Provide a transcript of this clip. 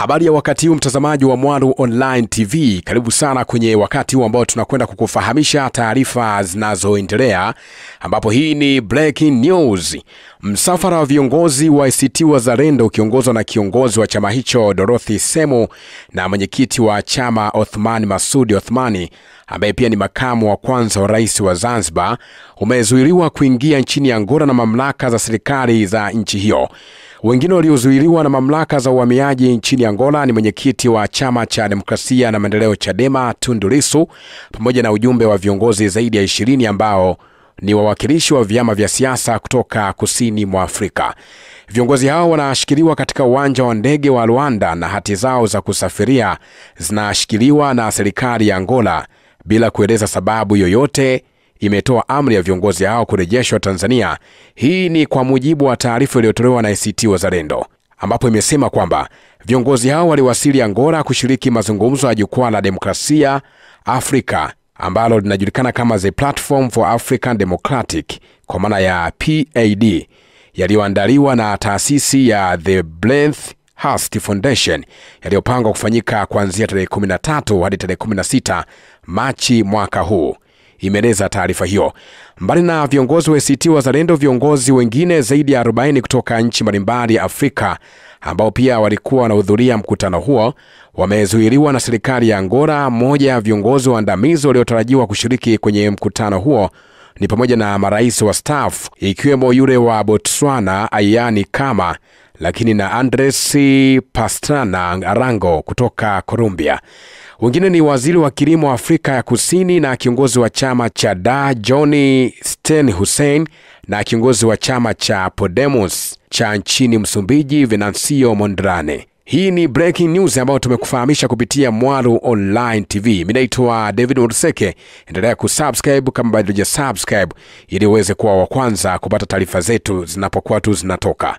Habari ya wakati huu mtazamaji wa Mwalu Online TV. Karibu sana kwenye wakati huu ambao tunakwenda kukufahamisha taarifa zinazoendelea, ambapo hii ni breaking news. Msafara wa viongozi wa ACT Wazalendo ukiongozwa na kiongozi wa chama hicho Dorothy Semu na mwenyekiti wa chama Othman Masoud Othmani, ambaye pia ni makamu wa kwanza wa rais wa Zanzibar, umezuiliwa kuingia nchini Angola na mamlaka za serikali za nchi hiyo. Wengine waliozuiliwa na mamlaka za uhamiaji nchini Angola ni mwenyekiti wa chama cha demokrasia na maendeleo Chadema Tundu Lissu, pamoja na ujumbe wa viongozi zaidi ya 20 ambao ni wawakilishi wa vyama vya siasa kutoka kusini mwa Afrika. Viongozi hao wanashikiliwa katika uwanja wa ndege wa Luanda na hati zao za kusafiria zinashikiliwa na serikali ya Angola bila kueleza sababu yoyote. Imetoa amri ya viongozi hao kurejeshwa Tanzania. Hii ni kwa mujibu wa taarifa iliyotolewa na ACT Wazalendo, ambapo imesema kwamba viongozi hao waliwasili Angola kushiriki mazungumzo ya jukwaa la demokrasia Afrika ambalo linajulikana kama The Platform for African Democratic, kwa maana ya PAD, yaliyoandaliwa na taasisi ya The Blenheim Foundation, yaliyopangwa kufanyika kuanzia tarehe 13 hadi tarehe 16 Machi mwaka huu, imeeleza taarifa hiyo. Mbali na viongozi wa ACT Wazalendo, viongozi wengine zaidi ya 40 kutoka nchi mbalimbali ya Afrika ambao pia walikuwa wanahudhuria mkutano huo wamezuiliwa na serikali ya Angola. Mmoja ya viongozi waandamizi waliotarajiwa kushiriki kwenye mkutano huo ni pamoja na marais wa staff, ikiwemo yule wa Botswana Ayani Kama, lakini na Andres Pastrana Arango kutoka Colombia. Wengine ni waziri wa kilimo wa Afrika ya Kusini na kiongozi wa chama cha DA Johnny Sten Hussein na kiongozi wa chama cha Podemos cha nchini Msumbiji Venancio Mondrane. Hii ni breaking news ambayo tumekufahamisha kupitia Mwalu Online TV. Mimi naitwa David Urseke. Endelea kusubscribe kama bado hujasubscribe ili uweze kuwa wa kwanza kupata taarifa zetu zinapokuwa tu zinatoka.